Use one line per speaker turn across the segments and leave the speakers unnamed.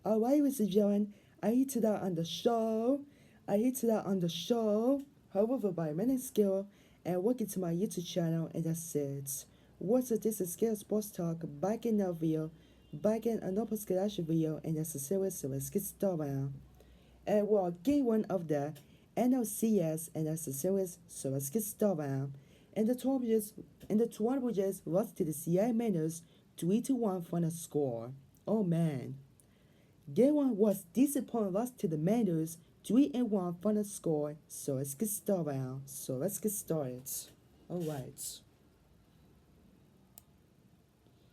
Alright, Mr. John, I hit that on the show. I hit that on the show. However, by many skill and welcome to my YouTube channel, and that's it. What's this is Skill Sports Talk back in the video, back in another Skalash video, and that's a series, so let's get started. And we're game one of the NLCS, and that's a series, so let's get started. And the Toronto Jays lost to the Seattle Mariners 3-1 final score. Oh man. Game 1 was disappointing loss to the Mariners 3-1 final score. So let's get started. Alright.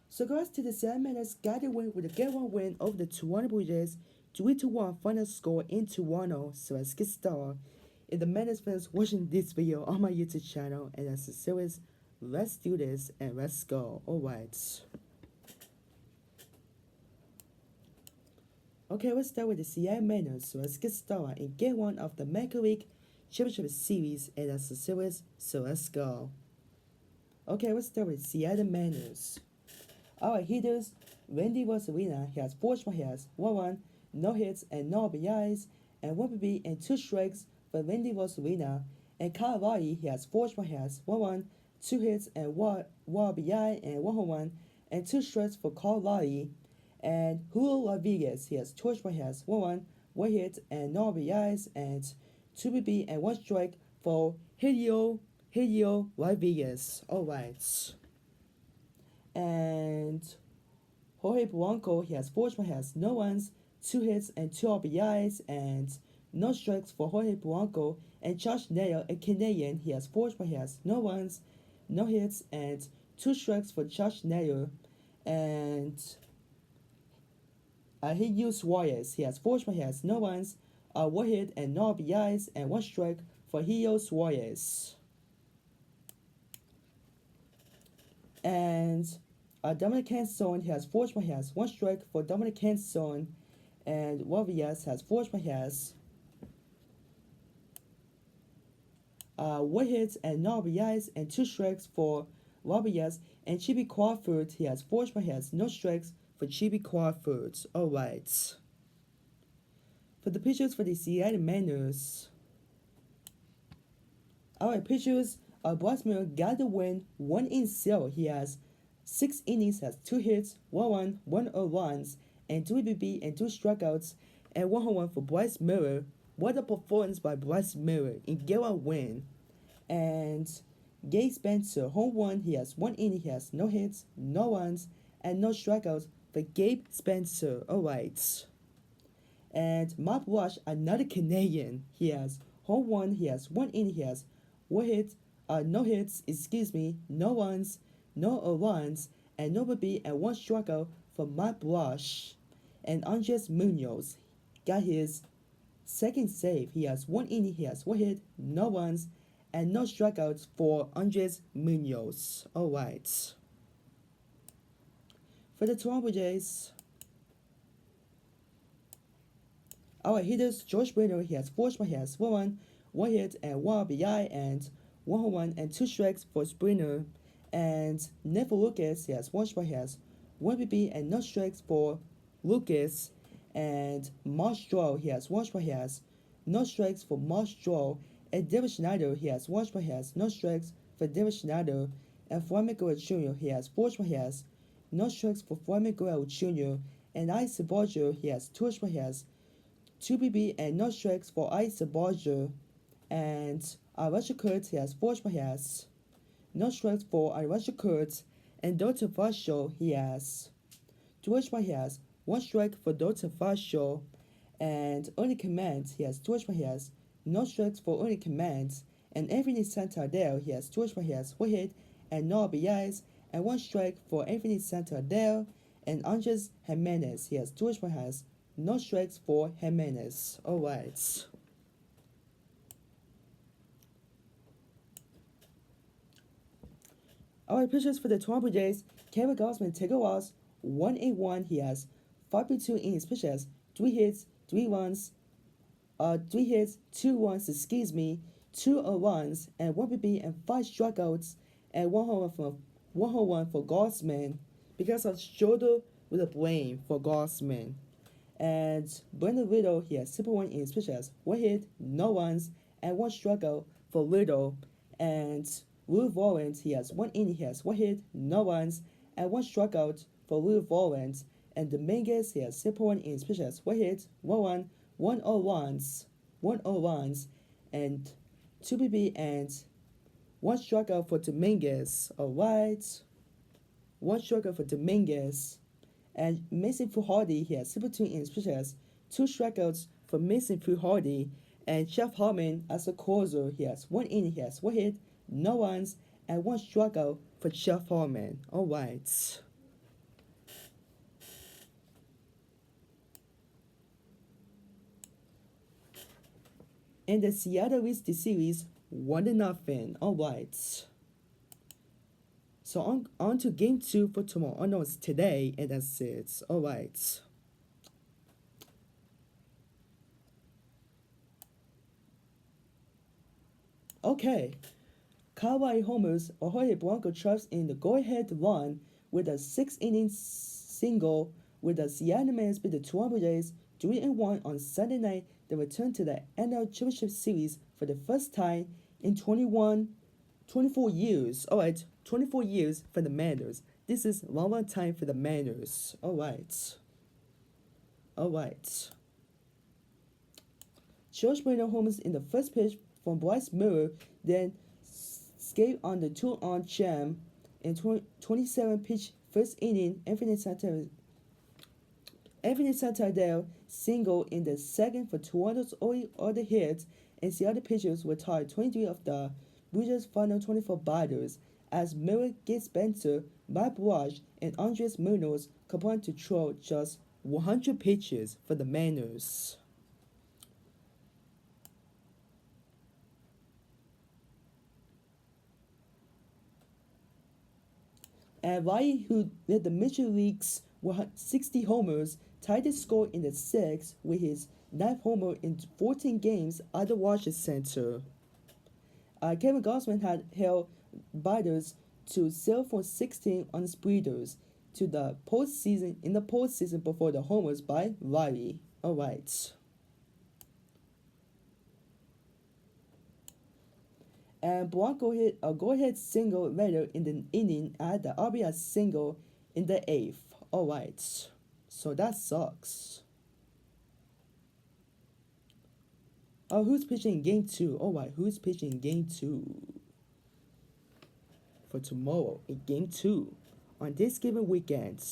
So guys, to the Seattle Mariners got a win with a Game 1 win over the Toronto Blue Jays 3-1 final score in Toronto. So let's get started. If the Mariners fans watching this video on my YouTube channel, and that's the series, let's do this and let's go. Alright. Okay, let's start with the Seattle Mariners. So let's get started in Game 1 of the American League Championship Series, and that's the series, so let's go. Okay, let's start with Seattle Mariners. Our hitters, Randy Rosarina, he has 4 strikeouts, 1-1, no hits and no RBIs, and 1 BB and 2 strikes for Randy Rosarina. And Kyle Raleigh, he has 4 strikeouts, 1-1, 2 hits and 1 RBI and 1 home run, and 2 strikes for Kyle Raleigh. And Julio Rodriguez, he has 2 strikeouts, 1-1, 1 hit and no RBIs, and 2 BB and 1 strike for Julio Rodriguez. Alright. And Jorge Polanco, he has 4 strikeouts, no runs, 2 hits and 2 RBIs, and no strikes for Jorge Polanco. And Josh Nail, a Canadian, he has 4 strikeouts, no runs, no hits, and 2 strikes for Josh Nail. And he used Suarez, he has 4 strikeouts, no runs, 1 hit and no RBIs, and 1 strike for Julio Suarez. And Dominic Hanson, he has 4 strikeouts, 1 strike for Dominic Hanson. And Rodriguez has 4 strikeouts, 1 hit and no RBIs, and 2 strikes for Rodriguez. And Chibi Crawford, he has 4 strikeouts, no strikes for Chibi Crawford. Alright. For the pitchers for the Seattle Mariners. Alright, pitchers, Bryce Miller got the win, 1-0. He has 6 innings, has 2 hits, 1-1, 1 runs, and 3 BB and 2 strikeouts, and 1 home run for Bryce Miller. What a performance by Bryce Miller in Game 1 win. And Gabe Spencer, home run, he has 1 inning, he has no hits, no runs, and no strikeouts for Gabe Spencer. Alright. And Matt Rush, another Canadian, he has home run, he has 1 inning, he has 1 hit, no hits, no runs, no runs, and no BB and 1 strikeout for Matt Rush. And Andres Munoz got his second save. He has 1 inning, he has 1 hit, no runs, and no strikeouts for Andres Munoz. Alright. For the Toronto Jays, our hitters, George Springer, he has 4 strikeouts, 1-1, 1 hit and 1 RBI, and 1 home run and 2 strikes for Springer. And Never Lucas, he has 1 strikeout, 1 BB and no strikes for Lucas. And Marshall, he has 1 strikeout, no strikes for Marshall. And David Schneider, he has 1 strikeout, no strikes for David Schneider. And Framil Guerrero Jr., he has 4 strikeouts, no strikes for Framil Guerrero Jr. And Ice Sabathia, he has 2 strikeouts, 2 BB and no strikes for Ice Sabathia. And Arachie Kurtz, he has 4 strikeouts, no strikes for Arachie Kurtz. And Dr. Varsho, he has 2 strikeouts, 1 strike for Dr. Varsho. And Ernie Command, he has 2 strikeouts, no strikes for Ernie Command. And Anthony Santander, he has 2 strikeouts, 1 hit and no RBIs, and 1 strike for Anthony Santander. And Andres Jimenez, he has 2 strikeouts, no strikes for Jimenez. Alright. Alright, pitchers for the Toronto Jays, Kevin Gausman, take a loss, 1-1. He has 5.2 innings pitches, 3 hits, 3 runs, 2 runs, 2 runs, and 1 BB and 5 strikeouts, and 1 home run for Gausman because of shoulder with a blame for Gausman. And Brandon Little, he has 6.1 innings pitched, has 1 hit, no runs, and 1 strikeout for Little. And Lou Warrens, he has 1 inning, he has 1 hit, no runs, and 1 strikeout for Lou Warrens. And Dominguez, he has 6.1 innings pitched, has 1 hit, 1 run, 1 runs, and 2 BB and 1 strikeout for Dominguez. Alright. 1 strikeout for Dominguez. And Mason Hardy, he has 6.2 innings pitched, has 2 strikeouts for Mason Hardy. And Jeff Hartman as a closer, he has 1 inning, he has 1 hit, no runs, and 1 strikeout for Jeff Hartman. Alright. And the Seattle wins the series 1-0. Alright. So on to game 2 for tomorrow. Oh no, it's today, and that's it. Alright. Okay. Kawhi homers or Jorge Polanco charts in the go-ahead run with a 6-inning single with the Seattle Mariners beat the Toronto Jays 3-1 on Sunday night. They return to the NL Championship Series for the first time in 24 years. Alright, 24 years for the Mariners. This is a long time for the Mariners. Alright. George Breno homers in the first pitch from Bryce Miller, then escaped on the 2-on jam in 27-pitch first inning. Anthony Santander single in the second for Toronto's only other hits, and Seattle pitchers were tied 23 of the Blue Jays' final 24 batters as Miller, Gabe Spencer, Mike Rush, and Andres Munoz combined to throw just 100 pitches for the Mariners. And Raleigh, who led the Major Leagues with 60 homers, tied the score in the 6th with his 9th homer in 14 games at the Washington Center. Kevin Gausman had held batters to 0 for 16 on spreaders to the postseason before the homers by Raleigh. Alright. And Polanco hit a go-ahead single later in the inning at the RBI single in the 8th. Alright, so that sucks. Who's pitching in game 2? Alright, who's pitching in game 2? For tomorrow, in game 2, on this given weekend.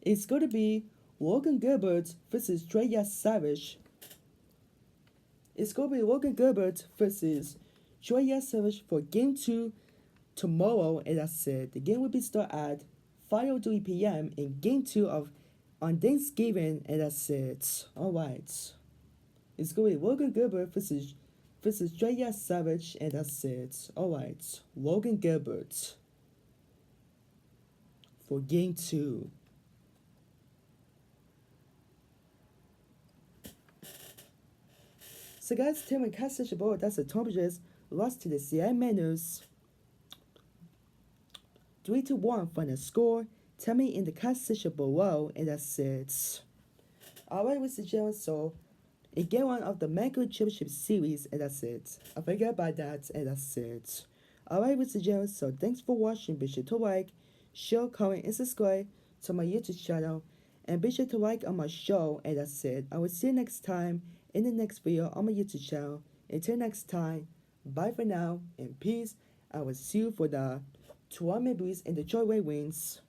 It's going to be Logan Gilbert versus Trey Savage. It's going to be Logan Gilbert versus Trey Savage for Game 2 tomorrow, and that's it. The game will be start at 5:03 p.m. in Game 2 on Thanksgiving, and that's it. Alright. It's going to be Logan Gilbert versus Trey Savage, and that's it. Alright. Logan Gilbert for Game 2. So guys, tell me catch such a ball. That's the Toronto Jays lost to the Seattle Mariners 3-1 final score. Tell me in the catch section below, and that's it. Alright, with the Jays, so in game 1 of the American Championship Series, and that's it. I forgot about that, and that's it. Alright, with the Jays, so thanks for watching. Be sure to like, share, comment, and subscribe to my YouTube channel. And be sure to like on my show, and that's it. I will see you next time in the next video on my YouTube channel. Until next time, bye for now, and peace. I will see you for the Toronto Maple Leafs and the Detroit Red Wings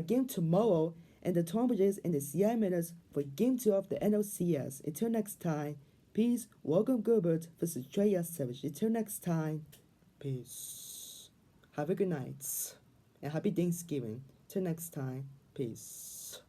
game tomorrow, and the Toronto Jays and the Seattle Mariners for Game 2 of the NLCS. Until next time, peace. Welcome Gilbert versus Trey Savage. Until next time, peace. Have a good night, and happy Thanksgiving. Till next time, peace.